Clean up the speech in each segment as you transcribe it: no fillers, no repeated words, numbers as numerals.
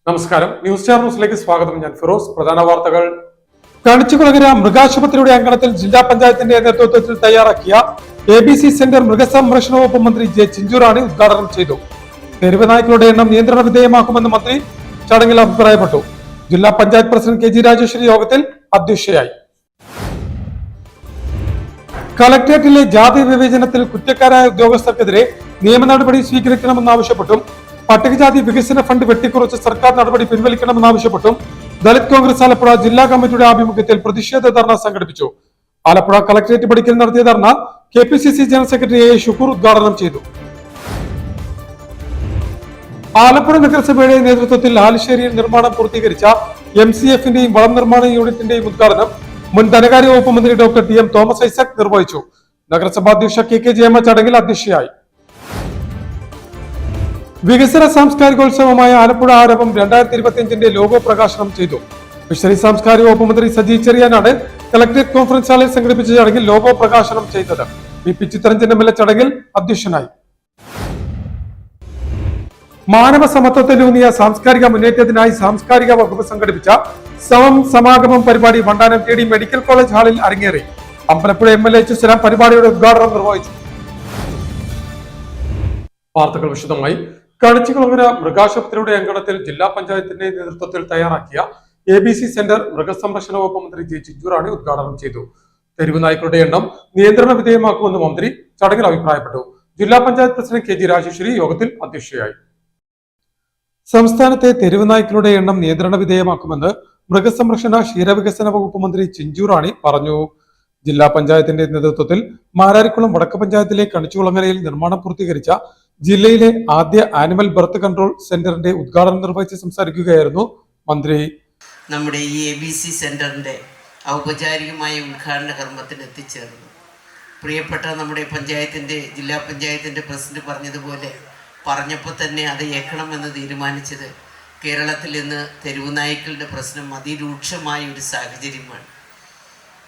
നമസ്കാരം, news star ന്യൂസിലേക്ക് സ്വാഗതം. ഞാൻ ഫിറോസ്. പ്രധാന വാർത്തകൾ. കണിച്ചുകുളങ്ങര മൃഗാശുപത്രിയുടെ അങ്കണത്തിൽ ജില്ലാ പഞ്ചായത്തിന്റെ നേതൃത്വത്തിൽ തയ്യാറാക്കിയ ABC സെന്റർ മൃഗസംരക്ഷണ വകുപ്പ് മന്ത്രി ജെ ചിഞ്ചുറാണി ഉദ്ഘാടനം ചെയ്തു. തെരുവ് നായ്ക്കളുടെ എണ്ണം നിയന്ത്രണ വിധേയമാക്കുമെന്ന് മന്ത്രി ചടങ്ങിൽ അഭിപ്രായപ്പെട്ടു. ജില്ലാ പഞ്ചായത്ത് പ്രസിഡന്റ് KG രാജേശ്വരി യോഗത്തിൽ അധ്യക്ഷയായി. കളക്ടറേറ്റിലെ ജാതി വിവേചനത്തിൽ കുറ്റക്കാരായ ഉദ്യോഗസ്ഥർക്കെതിരെ നിയമ നടപടി സ്വീകരിക്കണമെന്നാവശ്യപ്പെട്ടും പട്ടികജാതി വികസന ഫണ്ട് വെട്ടിക്കുറച്ച് സർക്കാർ നടപടി പിൻവലിക്കണമെന്നാവശ്യപ്പെട്ടും ദളിത് കോൺഗ്രസ് ആലപ്പുഴ ജില്ലാ കമ്മിറ്റിയുടെ ആഭിമുഖ്യത്തിൽ പ്രതിഷേധ ധർണ സംഘടിപ്പിച്ചു. ആലപ്പുഴ കളക്ടറേറ്റ് പടിക്കൽ നടത്തിയ dharna KPCC general secretary A. Shukkoor ഉദ്ഘാടനം ചെയ്തു. ആലപ്പുഴ നഗരസഭയുടെ നേതൃത്വത്തിൽ ആലുശ്ശേരിയിൽ നിർമ്മാണം പൂർത്തീകരിച്ച MCF-ന്റെയും വളം നിർമ്മാണ യൂണിറ്റിന്റെയും ഉദ്ഘാടനം മുൻ ധനകാര്യ വകുപ്പ് മന്ത്രി ഡോക്ടർ TM തോമസ് ഐസക് നിർവഹിച്ചു. നഗരസഭാ അധ്യക്ഷ KK ജയമ്മ ചടങ്ങിൽ അധ്യക്ഷയായി. വികസന സാംസ്കാരികോത്സവമായ ആലപ്പുഴ ആരവം 2025 ലോഗോ പ്രകാശനം ചെയ്തു. ഫിഷറീസ് സാംസ്കാരിക വകുപ്പ് മന്ത്രി സജി ചെറിയാനാണ് കളക്ടറേറ്റ് കോൺഫറൻസ് ഹാളിൽ സംഘടിപ്പിച്ച ചടങ്ങിൽ ലോഗോ പ്രകാശനം ചെയ്തത്. VP ചിത്തരഞ്ജൻ MLA ചടങ്ങിൽ അധ്യക്ഷനായി. മാനവ സമത്വത്തിലൂന്നിയ സാംസ്കാരിക മുന്നേറ്റത്തിനായി സാംസ്കാരിക വകുപ്പ് സംഘടിപ്പിച്ച സമാഗമം പരിപാടി വണ്ടാനം TD മെഡിക്കൽ കോളേജ് ഹാളിൽ അരങ്ങേറി. അമ്പലപ്പുഴ MLA സലാം പരിപാടിയുടെ ഉദ്ഘാടനം നിർവഹിച്ചു. വാർത്തകൾ വിശദമായി. കണിച്ചുകുളങ്ങര മൃഗാശുപത്രിയുടെ അങ്കണത്തിൽ ജില്ലാ പഞ്ചായത്തിന്റെ നേതൃത്വത്തിൽ തയ്യാറാക്കിയ ABC സെന്റർ മൃഗസംരക്ഷണ വകുപ്പ് മന്ത്രി ജെ ചിഞ്ചുറാണി ഉദ്ഘാടനം ചെയ്തു. തെരുവ് നായ്ക്കളുടെ എണ്ണം നിയന്ത്രണ വിധേയമാക്കുമെന്ന് മന്ത്രി ചടങ്ങിൽ അഭിപ്രായപ്പെട്ടു. ജില്ലാ പഞ്ചായത്ത് പ്രസിഡന്റ് KG രാജേശ്വരി യോഗത്തിൽ അധ്യക്ഷയായി. സംസ്ഥാനത്തെ തെരുവ് നായ്ക്കളുടെ എണ്ണം നിയന്ത്രണ വിധേയമാക്കുമെന്ന് മൃഗസംരക്ഷണ ക്ഷീരവികസന വകുപ്പ് മന്ത്രി ചിഞ്ചുറാണി പറഞ്ഞു. ജില്ലാ പഞ്ചായത്തിന്റെ നേതൃത്വത്തിൽ മാരാരിക്കുളം വടക്ക് പഞ്ചായത്തിലെ കണിച്ചുകുളങ്ങരയിൽ നിർമ്മാണം പൂർത്തീകരിച്ച ജില്ലയിലെ ആദ്യ ആനിമൽ ബർത്ത് കൺട്രോൾ സെന്ററിന്റെ ഉദ്ഘാടനം നിർവഹിച്ച് സംസാരിക്കുകയായിരുന്നു മന്ത്രി. നമ്മുടെ ഈ ABC സെന്ററിന്റെ ഔപചാരികമായ ഉദ്ഘാടന കർമ്മത്തിന് എത്തിച്ചേർന്നു. പ്രിയപ്പെട്ട നമ്മുടെ ജില്ലാ പഞ്ചായത്തിന്റെ പ്രസിഡന്റ് പറഞ്ഞതുപോലെ പറഞ്ഞപ്പോൾ തന്നെ അത് ഏൽക്കണമെന്ന് തീരുമാനിച്ചത് കേരളത്തിൽ ഇന്ന് തെരുവ് നായ്ക്കളുടെ പ്രശ്നം അതിരൂക്ഷമായ ഒരു സാഹചര്യമാണ്.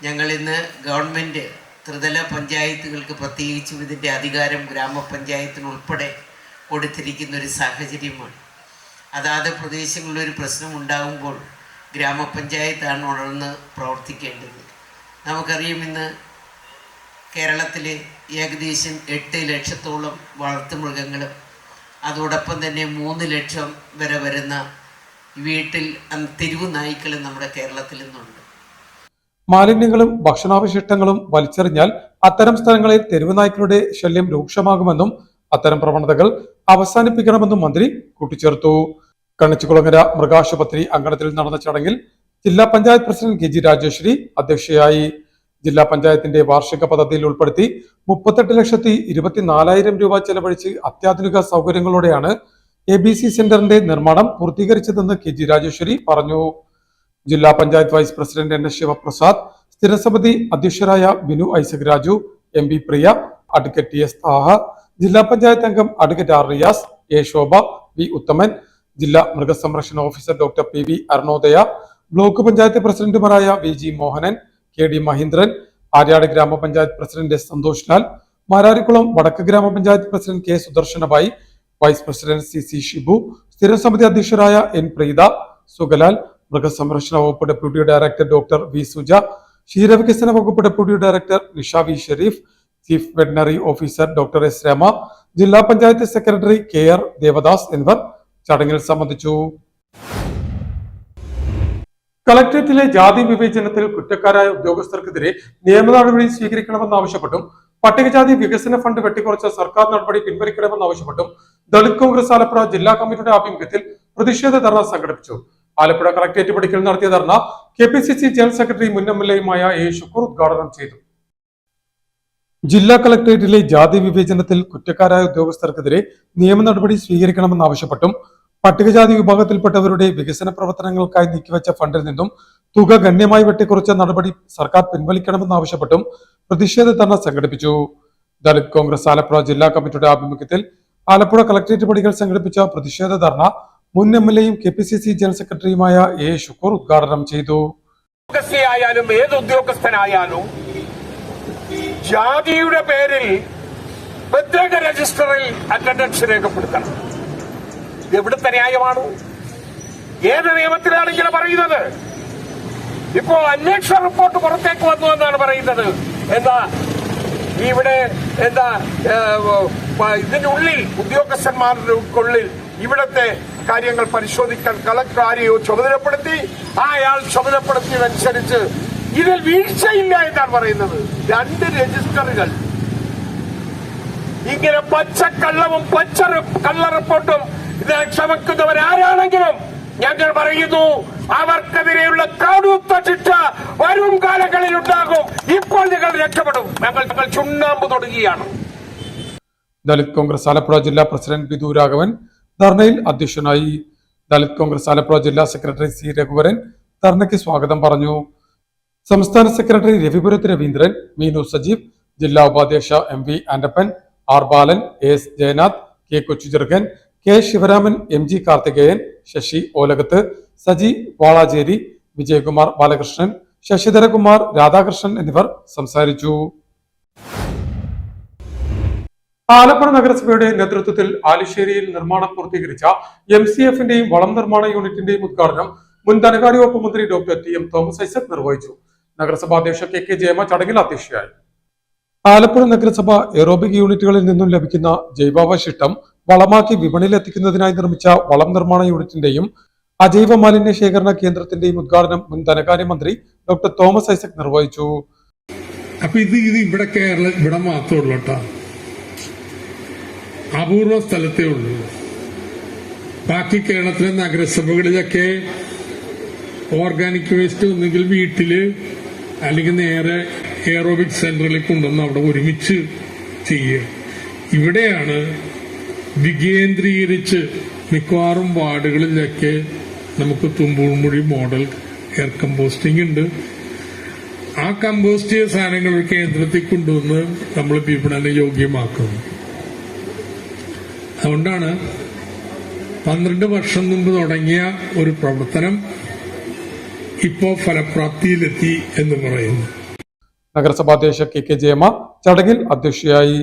ഞങ്ങളിന്ന് ഗവൺമെൻറ് ത്രിതല പഞ്ചായത്തുകൾക്ക് പ്രത്യേകിച്ചും ഇതിൻ്റെ അധികാരം ഗ്രാമപഞ്ചായത്തിനുൾപ്പെടെ കൊടുത്തിരിക്കുന്ന ഒരു സാഹചര്യമാണ്. അതാത് പ്രദേശങ്ങളിലൊരു പ്രശ്നം ഉണ്ടാകുമ്പോൾ ഗ്രാമപഞ്ചായത്താണ് ഉണർന്ന് പ്രവർത്തിക്കേണ്ടത്. നമുക്കറിയാം, ഇന്ന് കേരളത്തിൽ ഏകദേശം 8 ലക്ഷത്തോളം വളർത്തുമൃഗങ്ങളും അതോടൊപ്പം തന്നെ 3 ലക്ഷം വരെ വരുന്ന വീട്ടിൽ തെരുവ് നായ്ക്കളും നമ്മുടെ കേരളത്തിൽ നിന്നുണ്ട്. മാലിന്യങ്ങളും ഭക്ഷണാവശിഷ്ടങ്ങളും വലിച്ചെറിഞ്ഞാൽ അത്തരം സ്ഥലങ്ങളിൽ തെരുവ് നായ്ക്കളുടെ ശല്യം രൂക്ഷമാകുമെന്നും അത്തരം പ്രവണതകൾ അവസാനിപ്പിക്കണമെന്നും മന്ത്രി കൂട്ടിച്ചേർത്തു. കണിച്ചുകുളങ്ങര മൃഗാശുപത്രി അങ്കണത്തിൽ നടന്ന ചടങ്ങിൽ ജില്ലാ പഞ്ചായത്ത് പ്രസിഡന്റ് KG രാജേശ്വരി അധ്യക്ഷയായി. ജില്ലാ പഞ്ചായത്തിന്റെ വാർഷിക പദ്ധതിയിൽ ഉൾപ്പെടുത്തി 38,24,000 രൂപ ചെലവഴിച്ച് അത്യാധുനിക സൗകര്യങ്ങളോടെയാണ് ABC സെന്ററിന്റെ നിർമ്മാണം പൂർത്തീകരിച്ചതെന്ന് KG രാജേശ്വരി പറഞ്ഞു. ജില്ലാ panchayat vice president NS Sivaprasad, സ്ഥിരസമിതി അധ്യക്ഷരായ Binu Isaac Raju, MB Priya, advocate TS Thaha, ജില്ലാ പഞ്ചായത്ത് അംഗം advocate R Riyas, A Shobha, V Uthaman, ജില്ലാ മൃഗസംരക്ഷണ officer doctor PV Arunodaya, block panchayat പ്രസിഡന്റുമാരായ VG മോഹനൻ, KD മഹീന്ദ്രൻ, ആര്യാട് ഗ്രാമപഞ്ചായത്ത് പ്രസിഡന്റ് S സന്തോഷ് ലാൽ, മാരാരിക്കുളം വടക്ക് ഗ്രാമപഞ്ചായത്ത് president K Sudarshanabai, vice president CC Shibu, സ്ഥിരസമിതി അധ്യക്ഷരായ N പ്രീത, സുഗലാൽ, മൃഗസംരക്ഷണ വകുപ്പ് deputy director doctor V Suja, ക്ഷീരവികസന വകുപ്പ് deputy director Nisha V Sherif, chief veterinary officer doctor S Rama, ജില്ലാ പഞ്ചായത്ത് സെക്രട്ടറി KR ദേവദാസ് എന്നിവർ ചടങ്ങിൽ സംബന്ധിച്ചു. കളക്ടറേറ്റിലെ ജാതി വിവേചനത്തിൽ കുറ്റക്കാരായ ഉദ്യോഗസ്ഥർക്കെതിരെ നിയമ നടപടി സ്വീകരിക്കണമെന്നാവശ്യപ്പെട്ടും പട്ടികജാതി വികസന ഫണ്ട് വെട്ടിക്കുറച്ച സർക്കാർ നടപടി പിൻവലിക്കണമെന്നാവശ്യപ്പെട്ടും ദളിത് കോൺഗ്രസ് ആലപ്പുഴ ജില്ലാ കമ്മിറ്റിയുടെ ആഭിമുഖ്യത്തിൽ പ്രതിഷേധ ധർണ സംഘടിപ്പിച്ചു. ആലപ്പുഴ കളക്ടറേറ്റ് പടിക്കൽ നടത്തിയ ധർണ KPCC ജനറൽ സെക്രട്ടറി മുൻ MLA A. ഷുക്കൂർ ഉദ്ഘാടനം ചെയ്തു. ജില്ലാ കളക്ടറേറ്റിലെ ജാതി വിവേചനത്തിൽ കുറ്റക്കാരായ ഉദ്യോഗസ്ഥർക്കെതിരെ നിയമ നടപടി സ്വീകരിക്കണമെന്നാവശ്യപ്പെട്ടും പട്ടികജാതി വിഭാഗത്തിൽപ്പെട്ടവരുടെ വികസന പ്രവർത്തനങ്ങൾക്കായി നീക്കിവെച്ച ഫണ്ടിൽ നിന്നും തുക ഗണ്യമായി വെട്ടിക്കുറച്ച നടപടി സർക്കാർ പിൻവലിക്കണമെന്നാവശ്യപ്പെട്ടും പ്രതിഷേധ ധർണ സംഘടിപ്പിച്ചു. ദളിത് കോൺഗ്രസ് ആലപ്പുഴ ജില്ലാ കമ്മിറ്റിയുടെ ആഭിമുഖ്യത്തിൽ ആലപ്പുഴ കളക്ടറേറ്റ് പടിക്കൽ സംഘടിപ്പിച്ച പ്രതിഷേധ ധർണ മുൻ MLA-യും KPCC ജനറൽ സെക്രട്ടറിയുമായ A. ഷുക്കൂർ ഉദ്ഘാടനം ചെയ്തു. ഏത് ഉദ്യോഗസ്ഥനായാലും ജാതിയുടെ പേരിൽ പ്രത്യേക രജിസ്റ്ററിൽ അറ്റൻഡൻസ് രേഖപ്പെടുത്തണം. എവിടുത്തെ ന്യായമാണ്? ഏത് നിയമത്തിലാണ് ഇങ്ങനെ പറയുന്നത്? ഇപ്പോ അന്വേഷണ റിപ്പോർട്ട് പുറത്തേക്ക് വന്നു എന്നാണ് പറയുന്നത്. എന്താ ഇവിടെ ഇതിന്റെ ഉള്ളിൽ ഉദ്യോഗസ്ഥന്മാർക്കുള്ളിൽ ഇവിടത്തെ കാര്യങ്ങൾ പരിശോധിക്കാൻ കളക്ടർ ആരെയോ ചുമതലപ്പെടുത്തി, അയാൾ ചുമതലപ്പെടുത്തിയതനുസരിച്ച് ഇതിൽ വീഴ്ചയില്ല എന്നാണ് പറയുന്നത്. 2 രജിസ്റ്ററുകൾ ഇങ്ങനെ പച്ചക്കള്ളവും കള്ള റിപ്പോർട്ടും ഇത് ചമക്കുന്നവരാരാണെങ്കിലും ഞങ്ങൾ പറയുന്നു, അവർക്കെതിരെയുള്ള കടുത്ത ശിക്ഷ വരും കാലങ്ങളിൽ ഉണ്ടാകും. ഇപ്പോൾ നിങ്ങൾ രക്ഷപ്പെടും. ഞങ്ങൾ ചുണ്ണാമ്പ് തുടങ്ങിയാണ്. ദളിത് കോൺഗ്രസ് ആലപ്പുഴ ജില്ലാ പ്രസിഡന്റ് ബിദു രാഘവൻ ധർണയിൽ അധ്യക്ഷനായി. ദളിത് കോൺഗ്രസ് ആലപ്പുഴ ജില്ലാ സെക്രട്ടറി സി രഘുവരൻ ധർണയ്ക്ക് സ്വാഗതം പറഞ്ഞു. സംസ്ഥാന സെക്രട്ടറി രവിപുരത്ത് രവീന്ദ്രൻ, മീനു സജീവ്, ജില്ലാ ഉപാധ്യക്ഷ MV ആന്റപ്പൻ, R ബാലൻ, AS Jayanath, K Kochucherukkan, K Sivaraman, MG Karthikeyan, Sasi ഓലകത്ത്, Saji വാളാചേരി, Vijayakumar Balakrishnan, ശശിധരകുമാർ, Radhakrishnan എന്നിവർ സംസാരിച്ചു. ആലപ്പുഴ നഗരസഭയുടെ നേതൃത്വത്തിൽ ആലിശ്ശേരിയിൽ നിർമ്മാണം പൂർത്തീകരിച്ച MCF-ന്റെയും വളം നിർമ്മാണ യൂണിറ്റിന്റെയും ഉദ്ഘാടനം മുൻ ധനകാര്യ വകുപ്പ് മന്ത്രി ഡോക്ടർ TM തോമസ് ഐസക് നിർവഹിച്ചു. നഗരസഭാ അധ്യക്ഷ KK ജയമ ചടങ്ങിൽ അധ്യക്ഷയായി. ആലപ്പുഴ നഗരസഭ എറോബിക് യൂണിറ്റുകളിൽ നിന്നും ലഭിക്കുന്ന ജൈവാവശിഷ്ടം വളമാക്കി വിപണിയിലെത്തിക്കുന്നതിനായി നിർമ്മിച്ച വളം നിർമ്മാണ യൂണിറ്റിന്റെയും അജൈവ മാലിന്യ ശേഖരണ കേന്ദ്രത്തിന്റെയും ഉദ്ഘാടനം മുൻ ധനകാര്യമന്ത്രി ഡോക്ടർ തോമസ് ഐസക് നിർവഹിച്ചു. അപ്പൊ ഇത് ഇവിടെ മാത്രമേ ഉള്ളൂ കേട്ടോ, അപൂർവ സ്ഥലത്തേ ഉള്ളൂ. ബാക്കി കേരളത്തിലെ നഗരസഭകളിലൊക്കെ ഓർഗാനിക് വേസ്റ്റ് ഒന്നുകിൽ വീട്ടില് അല്ലെങ്കിൽ നേരെ എയറോബിക് സെന്ററിൽ കൊണ്ടുവന്ന് അവിടെ ഒരുമിച്ച് ചെയ്യുക. ഇവിടെയാണ് വികേന്ദ്രീകരിച്ച് മിക്കവാറും വാർഡുകളിലൊക്കെ നമുക്ക് തുമ്പൂർമുഴി മോഡൽ എയർ കമ്പോസ്റ്റിംഗ് ഉണ്ട്. ആ കമ്പോസ്റ്റ് ചെയ്ത സാധനങ്ങൾ ഒരു കേന്ദ്രത്തിൽ കൊണ്ടുവന്ന് നമ്മൾ വിപണന യോഗ്യമാക്കുന്നു. അതുകൊണ്ടാണ് 12 വർഷം മുമ്പ് തുടങ്ങിയ ഒരു പ്രവർത്തനം ഇപ്പോ ഫലപ്രാപ്തിയിലെത്തി എന്ന് പറയുന്നു. നഗരസഭാ അധ്യക്ഷ KK ജയമ ചടങ്ങിൽ അധ്യക്ഷയായി.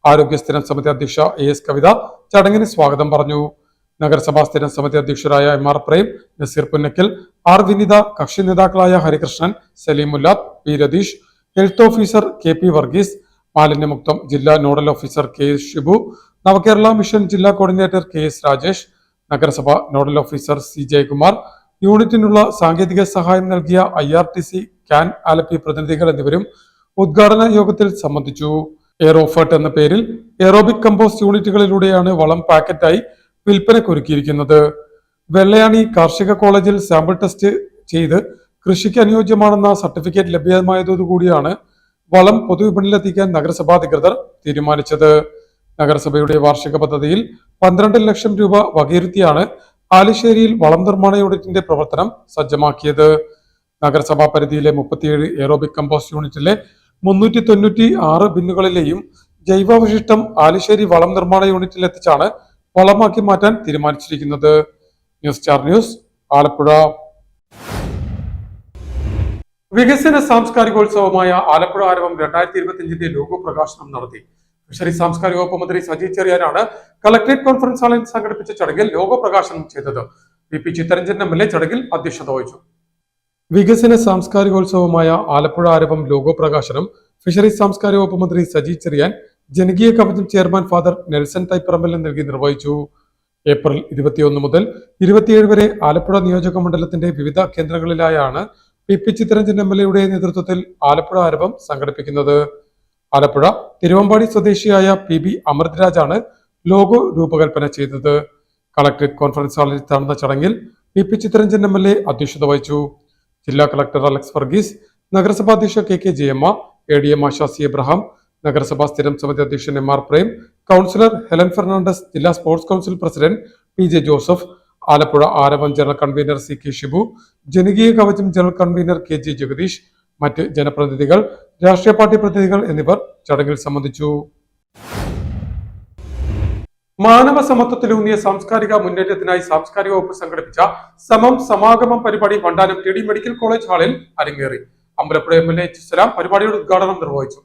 ആരോഗ്യ സ്ഥിരം സമിതി അധ്യക്ഷ AS കവിത ചടങ്ങിന് സ്വാഗതം പറഞ്ഞു. നഗരസഭാ സ്ഥിരം സമിതി അധ്യക്ഷരായ MR പ്രേം, നസീർ പുന്നക്കൽ, R വിനിത, കക്ഷി നേതാക്കളായ Harikrishnan, Saleem Mullath, P Ratheesh, health officer KP Varghese, മാലിന്യമുക്തം ജില്ലാ nodal officer KS Shibu, Navakerala mission ജില്ലാ കോർഡിനേറ്റർ KS രാജേഷ്, നഗരസഭ നോഡൽ ഓഫീസർ C ജയകുമാർ, യൂണിറ്റിനുള്ള സാങ്കേതിക സഹായം നൽകിയ IRTC CAN ആലപ്പി പ്രതിനിധികൾ എന്നിവരും ഉദ്ഘാടന യോഗത്തിൽ സംബന്ധിച്ചു. എയറോഫർട്ട് എന്ന പേരിൽ എയറോബിക് കമ്പോസ്റ്റ് യൂണിറ്റുകളിലൂടെയാണ് വളം പാക്കറ്റായി വിൽപ്പനക്കൊരുക്കിയിരിക്കുന്നത്. വെള്ളയാണി കാർഷിക കോളേജിൽ സാമ്പിൾ ടെസ്റ്റ് ചെയ്ത് കൃഷിക്ക് അനുയോജ്യമാണെന്ന സർട്ടിഫിക്കറ്റ് ലഭ്യമായതോടുകൂടിയാണ് വളം പൊതുവിപണിയിലെത്തിക്കാൻ നഗരസഭാ അധികൃതർ തീരുമാനിച്ചത്. നഗരസഭയുടെ വാർഷിക പദ്ധതിയിൽ 12 ലക്ഷം രൂപ വകയിരുത്തിയാണ് ആലിശ്ശേരിയിൽ വളം നിർമ്മാണ യൂണിറ്റിന്റെ പ്രവർത്തനം സജ്ജമാക്കിയത്. നഗരസഭാ പരിധിയിലെ 37 എയറോബിക് കമ്പോസ്റ്റ് യൂണിറ്റിലെ 396 ബിന്നുകളിലെയും ജൈവാവശിഷ്ടം ആലിശ്ശേരി വളം നിർമ്മാണ യൂണിറ്റിൽ എത്തിച്ചാണ് വളമാക്കി മാറ്റാൻ തീരുമാനിച്ചിരിക്കുന്നത്. News star news, Alappuzha. വികസന സാംസ്കാരികോത്സവമായ ആലപ്പുഴ ആരവം 2025 ലോഗോ പ്രകാശനം നടത്തി. ഫിഷറീസ് സാംസ്കാരിക വകുപ്പ് മന്ത്രി സജി ചെറിയാനാണ് കളക്ടറേറ്റ് കോൺഫറൻസ് ഹാളിൽ സംഘടിപ്പിച്ച ചടങ്ങിൽ ലോഗോ പ്രകാശനം ചെയ്തത്. VP ചിത്തരഞ്ജൻ MLA ചടങ്ങിൽ അധ്യക്ഷത വഹിച്ചു. വികസന സാംസ്കാരികോത്സവമായ ആലപ്പുഴ ആരവം ലോഗോ പ്രകാശനം ഫിഷറീസ് സാംസ്കാരിക വകുപ്പ് മന്ത്രി സജി ചെറിയാൻ ജനകീയ കവചം ചെയർമാൻ ഫാദർ നെൽസൺ തൈപ്പറമ്പലിന് നൽകി നിർവഹിച്ചു. ഏപ്രിൽ 21 മുതൽ 27 വരെ ആലപ്പുഴ നിയോജക മണ്ഡലത്തിന്റെ വിവിധ കേന്ദ്രങ്ങളിലായാണ് VP ചിത്തരഞ്ജൻ MLA നേതൃത്വത്തിൽ ആലപ്പുഴ ആരവം സംഘടിപ്പിക്കുന്നത്. ആലപ്പുഴ തിരുവമ്പാടി സ്വദേശിയായ PB അമൃതരാജാണ് ലോഗോ രൂപകൽപ്പന ചെയ്തത്. കളക്ടറേറ്റ് കോൺഫറൻസ് ഹാളിൽ നടന്ന ചടങ്ങിൽ VP ചിത്തരഞ്ജൻ MLA അധ്യക്ഷത വഹിച്ചു. ജില്ലാ കളക്ടർ അലക്സ് വർഗീസ്, നഗരസഭാ അധ്യക്ഷ KK Jayamma, ADM Asha C Abraham, നഗരസഭാ സ്ഥിരം സമിതി അധ്യക്ഷൻ MR പ്രേം, കൗൺസിലർ ഹെലൻ ഫെർണാണ്ടസ്, ജില്ലാ sports council president PJ Joseph, Alappuzha Aravam general convener CK Shibu, ജനകീയ കവചം ജനറൽ കൺവീനർ KG ജഗദീഷ്, മറ്റ് ജനപ്രതിനിധികൾ, രാഷ്ട്രീയ പാർട്ടി പ്രതിനിധികൾ എന്നിവർ ചടങ്ങിൽ സംബന്ധിച്ചു. മാനവ സമത്വത്തിലൂന്നിയ സാംസ്കാരിക മുന്നേറ്റത്തിനായി സാംസ്കാരിക വകുപ്പ് സംഘടിപ്പിച്ച സമം സമാഗമം പരിപാടി വണ്ടാനം TD മെഡിക്കൽ കോളേജ് ഹാളിൽ അരങ്ങേറി. അമ്പലപ്പുഴ MLA സലാം പരിപാടിയുടെ ഉദ്ഘാടനം നിർവഹിച്ചു.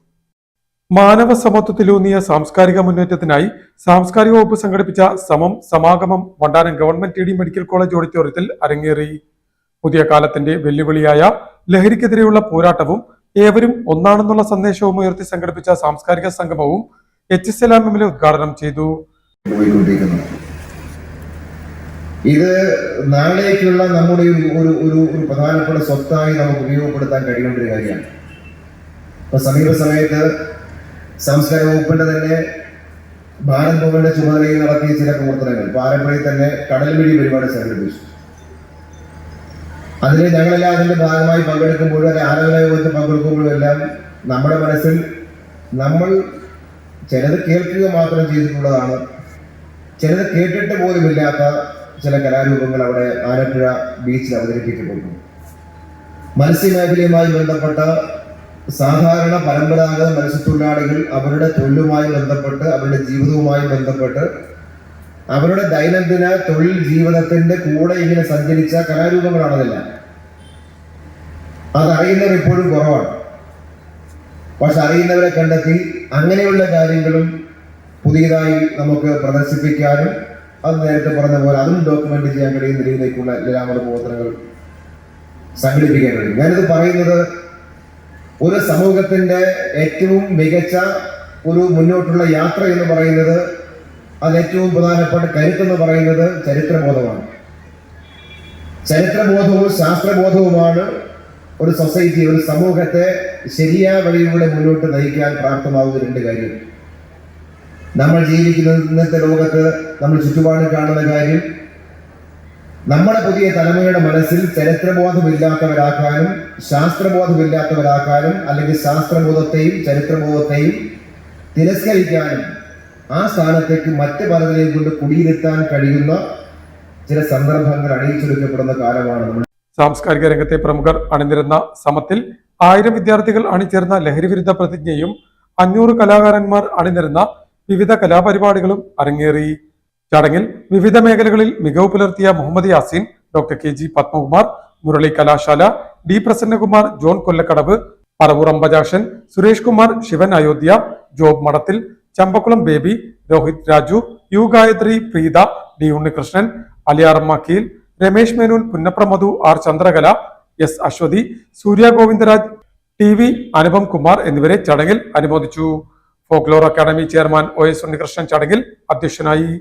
മാനവ സമത്വത്തിലൂന്നിയ സാംസ്കാരിക മുന്നേറ്റത്തിനായി സാംസ്കാരിക വകുപ്പ് സംഘടിപ്പിച്ച സമം സമാഗമം Vandanam government T medical college ഓഡിറ്റോറിയത്തിൽ അരങ്ങേറി. പുതിയ കാലത്തിന്റെ വെല്ലുവിളിയായ ലഹരിക്കെതിരെയുള്ള പോരാട്ടവും ഏവരും ഒന്നാണെന്നുള്ള സന്ദേശവും ഉയർത്തി സംഘടിപ്പിച്ച സാംസ്കാരിക സംഗമവും HSLM ഉദ്ഘാടനം ചെയ്തു. ഇത് നാളേക്കുള്ള നമ്മുടെ ഒരു പ്രധാനപ്പെട്ട സ്വത്തായി നമുക്ക് ഉപയോഗപ്പെടുത്താൻ കഴിയേണ്ട ഒരു കാര്യമാണ്. ഇപ്പൊ സമീപ സമയത്ത് സാംസ്കാരിക വകുപ്പിന്റെ തന്നെ ഭാരത് ഭവന്റെ ചുമതലയിൽ നടത്തിയ ചില പ്രവർത്തനങ്ങൾ പാരമ്പര്യം തന്നെ കടൽവഴി പരിപാടി സംഘടിപ്പിച്ചു. അതിൽ ഞങ്ങളെല്ലാം അതിന്റെ ഭാഗമായി പങ്കെടുക്കുമ്പോഴും അല്ലെ ആലോചന യോഗത്തിൽ പങ്കെടുക്കുമ്പോഴും എല്ലാം നമ്മുടെ മനസ്സിൽ നമ്മൾ ചിലത് കേൾക്കുക മാത്രം ചെയ്തിട്ടുള്ളതാണ്, ചിലത് കേട്ടിട്ട് പോലുമില്ലാത്ത ചില കലാരൂപങ്ങൾ അവിടെ ആലപ്പുഴ ബീച്ചിൽ അവതരിപ്പിക്കപ്പെട്ടു. മത്സ്യമേഖലയുമായി ബന്ധപ്പെട്ട സാധാരണ പരമ്പരാഗത മത്സ്യത്തൊഴിലാളികൾ അവരുടെ തൊഴിലുമായി ബന്ധപ്പെട്ട് അവരുടെ ജീവിതവുമായി ബന്ധപ്പെട്ട് അവരുടെ ദൈനംദിന തൊഴിൽ ജീവിതത്തിന്റെ കൂടെ ഇങ്ങനെ സഞ്ചരിച്ച കലാരൂപങ്ങളാണതെല്ലാം. അതറിയുന്നവർ ഇപ്പോഴും കുറവാണ്. പക്ഷെ അറിയുന്നവരെ കണ്ടെത്തി അങ്ങനെയുള്ള കാര്യങ്ങളും പുതിയതായി നമുക്ക് പ്രദർശിപ്പിക്കാനും അത് നേരത്തെ പറഞ്ഞ പോലെ അതും ഡോക്യുമെന്റ് ചെയ്യാൻ കഴിയുന്ന രീതിയിലേക്കുള്ള എല്ലാ പ്രവർത്തനങ്ങൾ സംഘടിപ്പിക്കാൻ കഴിയും. ഞാനിത് പറയുന്നത് ഒരു സമൂഹത്തിന്റെ ഏറ്റവും മികച്ച ഒരു മുന്നോട്ടുള്ള യാത്ര എന്ന് പറയുന്നത് അത് ഏറ്റവും പ്രധാനപ്പെട്ട കരുത്തെന്ന് പറയുന്നത് ചരിത്രബോധമാണ്. ചരിത്രബോധവും ശാസ്ത്രബോധവുമാണ് ഒരു സൊസൈറ്റി, ഒരു സമൂഹത്തെ ശരിയായ വഴിയിലൂടെ മുന്നോട്ട് നയിക്കാൻ പ്രാപ്തമാകുന്ന രണ്ട് കാര്യം. നമ്മൾ ജീവിക്കുന്ന ഇന്നത്തെ ലോകത്ത് നമ്മൾ ചുറ്റുപാടും കാണുന്ന കാര്യം നമ്മുടെ പുതിയ തലമുറയുടെ മനസ്സിൽ ചരിത്രബോധമില്ലാത്തവരാക്കാനും ശാസ്ത്രബോധമില്ലാത്തവരാക്കാനും അല്ലെങ്കിൽ ശാസ്ത്രബോധത്തെയും ചരിത്രബോധത്തെയും തിരസ്കരിക്കാനും ആ സ്ഥാനത്തേക്ക് മറ്റ് പലതിനെയും കൊണ്ട് കുടിയിരുത്താൻ കഴിയുന്ന ചില സന്ദർഭങ്ങൾ അണിയിച്ചൊരുക്കപ്പെടുന്ന കാലമാണ് നമ്മൾ. സാംസ്കാരിക രംഗത്തെ പ്രമുഖർ അണിനിരുന്ന സമത്തിൽ 1000 വിദ്യാർത്ഥികൾ അണിചേർന്ന ലഹരിവിരുദ്ധ പ്രതിജ്ഞയും 500 കലാകാരന്മാർ അണിനിരുന്ന വിവിധ കലാപരിപാടികളും അരങ്ങേറി. ചടങ്ങിൽ വിവിധ മേഖലകളിൽ മികവ് പുലർത്തിയ Muhammad Yaseen, doctor KG Padmakumar, Murali Kalashala, D Prasannakumar, John Kollakadavu, Paravur Ambajakshan, Suresh Kumar, Sivan Ayodhya, Job Madathil, Champakkulam Baby, Rohith Raju, U Gayathri, Preetha, D Unnikrishnan, Aliyar Makkeel, Ramesh Menon, Punnapra Madhu, R Chandrakala, S Aswathy, Surya Govindaraj, TV Anupam Kumar എന്നിവരെ ചടങ്ങിൽ അനുമോദിച്ചു. Folklore academy chairman OS Unnikrishnan ചടങ്ങിൽ അധ്യക്ഷനായി.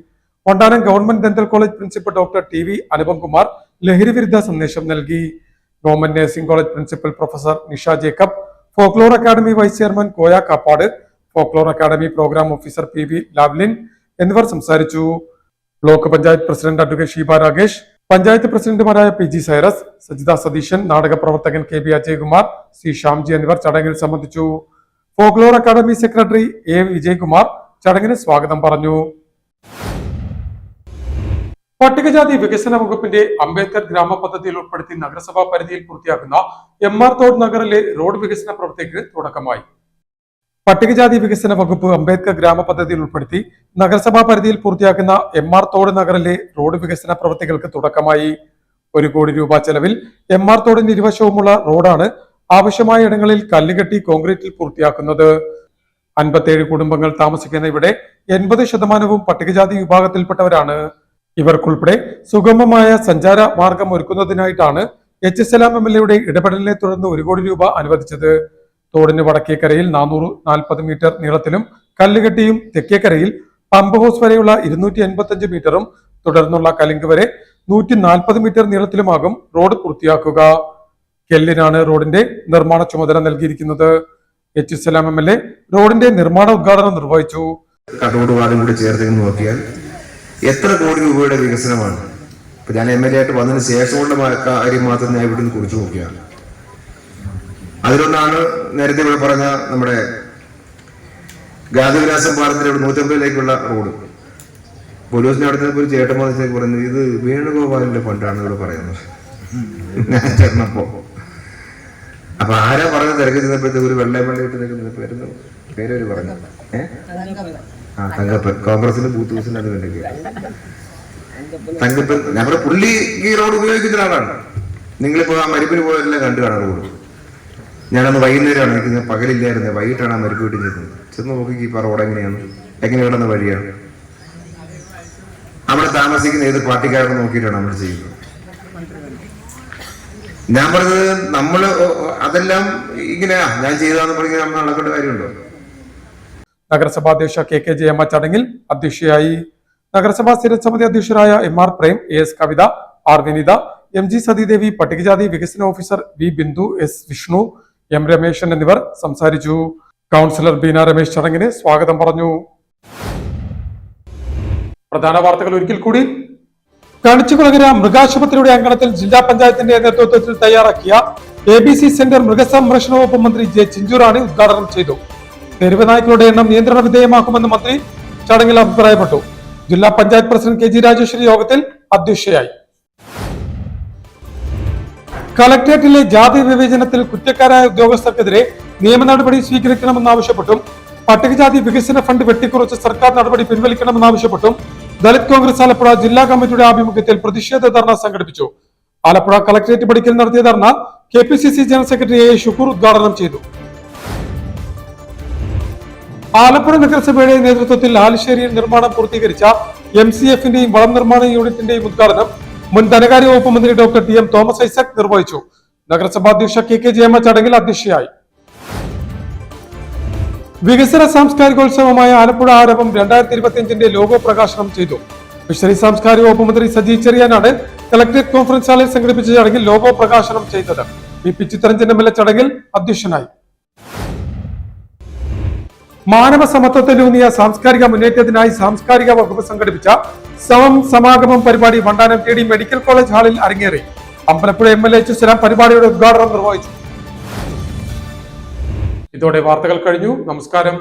Vandanam government dental college principal doctor TV Anupam Kumar ലഹരി വിരുദ്ധ സന്ദേശം നൽകി. Government nursing college principal professor Nisha Jacob, folklore academy vice chairman Koya Kappad, folklore academy program officer PV Lavlin എന്നിവർ സംസാരിച്ചു. Block panchayat president advocate Sheeba Rakesh, panchayat പ്രസിഡന്റുമാരായ PG സൈറസ്, സജിത സതീശൻ, നാടക പ്രവർത്തകൻ KB അജയ്കുമാർ, C ഷ്യാംജി എന്നിവർ ചടങ്ങിൽ സംബന്ധിച്ചു. Folklore academy secretary A Vijayakumar ചടങ്ങിന് സ്വാഗതം പറഞ്ഞു. പട്ടികജാതി വികസന വകുപ്പിന്റെ അംബേദ്കർ ഗ്രാമ പദ്ധതിയിൽ ഉൾപ്പെടുത്തി നഗരസഭാ പരിധിയിൽ പൂർത്തിയാക്കുന്ന MR തോട് നഗറിലെ റോഡ് വികസന പ്രവൃത്തിക്ക് തുടക്കമായി. പട്ടികജാതി വികസന വകുപ്പ് അംബേദ്കർ ഗ്രാമ പദ്ധതിയിൽ ഉൾപ്പെടുത്തി നഗരസഭാ പരിധിയിൽ പൂർത്തിയാക്കുന്ന MR തോട് നഗറിലെ റോഡ് വികസന പ്രവൃത്തികൾക്ക് തുടക്കമായി. 1 കോടി രൂപ ചെലവിൽ MR തോടിന് ഇരുവശവുമുള്ള റോഡാണ് ആവശ്യമായ ഇടങ്ങളിൽ കല്ലുകെട്ടി കോൺക്രീറ്റിൽ പൂർത്തിയാക്കുന്നത്. 57 കുടുംബങ്ങൾ താമസിക്കുന്ന ഇവിടെ 80% പട്ടികജാതി വിഭാഗത്തിൽപ്പെട്ടവരാണ്. ഇവർക്കുൾപ്പെടെ സുഗമമായ സഞ്ചാര മാർഗം ഒരുക്കുന്നതിനായിട്ടാണ് HSLM MLAയുടെ ഇടപെടലിനെ തുടർന്ന് 1 കോടി രൂപ അനുവദിച്ചത്. തോടിന് വടക്കേക്കരയിൽ 440 മീറ്റർ നീളത്തിലും കല്ലുകെട്ടിയും തെക്കേക്കരയിൽ പമ്പ് ഹൗസ് വരെയുള്ള 285 മീറ്ററും തുടർന്നുള്ള കലിങ്ക് വരെ 140 മീറ്റർ നീളത്തിലുമാകും റോഡ് പൂർത്തിയാക്കുക. കെല്ലിനാണ് റോഡിന്റെ നിർമ്മാണ ചുമതല നൽകിയിരിക്കുന്നത്. HSLM MLA റോഡിന്റെ നിർമ്മാണ ഉദ്ഘാടനം നിർവഹിച്ചു. റോഡുപാടും കൂടി ചേർത്ത് നോക്കിയാൽ എത്ര കോടി രൂപയുടെ വികസനമാണ്. ഇപ്പൊ ഞാൻ MLA ആയിട്ട് വന്നതിന് ശേഷമുള്ള കാര്യം മാത്രം ഞാൻ ഇവിടെ നിന്ന് കുറിച്ചു നോക്കിയാണ്. അതിലൊന്നാണ് നേരത്തെ ഇവിടെ പറഞ്ഞ നമ്മുടെ ഗാന്ധിവിലാസം പാലത്തിന്റെ 150ലേക്കുള്ള റോഡ്. പോലീസിനെ അവിടെ ഒരു ചേട്ടൻ വന്നേക്ക് പറയുന്നത് ഇത് വേണുഗോപാലിന്റെ ഫണ്ടാണ് ഇവിടെ പറയുന്നത്. ഞാൻ ചേർന്നപ്പോ അപ്പൊ ആരാ പറഞ്ഞത് തിരക്കി ചെന്നപ്പോഴത്തേക്ക് ഒരു വെള്ളയിട്ട് നിൽക്കുന്ന പേര് പറഞ്ഞു തങ്കപ്പൻ, കോൺഗ്രസിന്റെ ബൂത്ത് ഹൗസിന്റെ അത് വേണ്ടി തങ്കപ്പൻ. നമ്മുടെ പുള്ളി ഈ റോഡ് ഉപയോഗിക്കുന്ന ആളാണ്. നിങ്ങളിപ്പോ ആ മരിപ്പിന് പോയെല്ലാം കണ്ടു കാണാൻ റോഡ് ഞാനന്ന് വൈകുന്നേരമാണ് എനിക്ക് പകലില്ലായിരുന്നത്, വൈകിട്ടാണ് ആ മരുക്ക് വീട്ടിൽ ചെന്ന് നോക്കി ഈ റോഡ് എങ്ങനെ കിടന്ന വഴിയാണ്, അവിടെ താമസിക്കുന്ന ഏത് പാർട്ടിക്കാരെന്ന് നോക്കിയിട്ടാണ് നമ്മൾ ചെയ്യുന്നത്. ഞാൻ പറഞ്ഞത് നമ്മള് അതെല്ലാം ഇങ്ങനെയാ ഞാൻ ചെയ്താന്ന് പറഞ്ഞാൽ നമ്മൾ നടക്കേണ്ട കാര്യമുണ്ടോ? നഗരസഭാ അധ്യക്ഷ കെ ജയമ്മ ചടങ്ങിൽ അധ്യക്ഷയായി. നഗരസഭാ സ്ഥിരം സമിതി അധ്യക്ഷരായ MR പ്രേം, AS കവിത, R വിനിത, MG സതീദേവി, പട്ടികജാതി വികസന officer V Bindu, S Vishnu, M Rameshan എന്നിവർ സംസാരിച്ചു. കൗൺസിലർ ബീന രമേശ് ചടങ്ങിന് സ്വാഗതം പറഞ്ഞു. പ്രധാന വാർത്തകൾ ഒരിക്കൽ കൂടി. കണിച്ചുകുളങ്ങര മൃഗാശുപത്രിയുടെ അങ്കണത്തിൽ ജില്ലാ പഞ്ചായത്തിന്റെ നേതൃത്വത്തിൽ തയ്യാറാക്കിയ ABC സെന്റർ മൃഗസംരക്ഷണ വകുപ്പ് മന്ത്രി ജെ ചിഞ്ചുറാണി ഉദ്ഘാടനം ചെയ്തു. തെരുവ് നായ്ക്കളുടെ എണ്ണം നിയന്ത്രണ വിധേയമാക്കുമെന്ന് മന്ത്രി ചടങ്ങിൽ അഭിപ്രായപ്പെട്ടു. ജില്ലാ പഞ്ചായത്ത് പ്രസിഡന്റ് KG രാജേശ്വരി യോഗത്തിൽ അധ്യക്ഷയായി. കളക്ടറേറ്റിലെ ജാതി വിവേചനത്തിൽ കുറ്റക്കാരായ ഉദ്യോഗസ്ഥർക്കെതിരെ നിയമ നടപടി സ്വീകരിക്കണമെന്നാവശ്യപ്പെട്ടും പട്ടികജാതി വികസന ഫണ്ട് വെട്ടിക്കുറച്ച് സർക്കാർ നടപടി പിൻവലിക്കണമെന്നാവശ്യപ്പെട്ടും ദളിത് കോൺഗ്രസ് ആലപ്പുഴ ജില്ലാ കമ്മിറ്റിയുടെ ആഭിമുഖ്യത്തിൽ പ്രതിഷേധ ധർണ സംഘടിപ്പിച്ചു. ആലപ്പുഴ കളക്ടറേറ്റ് പടിക്കൽ നടത്തിയ dharna KPCC general secretary A Shukkoor ഉദ്ഘാടനം ചെയ്തു. ആലപ്പുഴ നഗരസഭയുടെ നേതൃത്വത്തിൽ ആലുശ്ശേരിയിൽ നിർമ്മാണം പൂർത്തീകരിച്ച MCF-ന്റെയും വളം നിർമ്മാണ യൂണിറ്റിന്റെയും ഉദ്ഘാടനം മുൻ ധനകാര്യ വകുപ്പ് മന്ത്രി ഡോക്ടർ TM തോമസ് ഐസക് നിർവഹിച്ചു. നഗരസഭാ അധ്യക്ഷ KK ജയമ്മ ചടങ്ങിൽ അധ്യക്ഷയായി. വികസന സാംസ്കാരികോത്സവമായ ആലപ്പുഴ ആരവം 2025ന്റെ ലോഗോ പ്രകാശനം ചെയ്തു. ഫിഷറി സാംസ്കാരിക വകുപ്പ് മന്ത്രി സജി ചെറിയാനാണ് കളക്ടറേറ്റ് കോൺഫറൻസ് ഹാളിൽ സംഘടിപ്പിച്ച ചടങ്ങിൽ ലോഗോ പ്രകാശനം ചെയ്തത്. VP ചിത്തരഞ്ജൻ MLA ചടങ്ങിൽ അധ്യക്ഷനായി. മാനവ സമത്വത്തിലൂന്നിയ സാംസ്കാരിക മുന്നേറ്റത്തിനായി സാംസ്കാരിക വകുപ്പ് സംഘടിപ്പിച്ച സമം സമാഗമം പരിപാടി വണ്ടാനം TD മെഡിക്കൽ കോളേജ് ഹാളിൽ അരങ്ങേറി. അമ്പലപ്പുഴ MLA സലാം പരിപാടിയുടെ ഉദ്ഘാടനം നിർവഹിച്ചു. ഇതോടെ വാർത്തകൾ കഴിഞ്ഞു. നമസ്കാരം.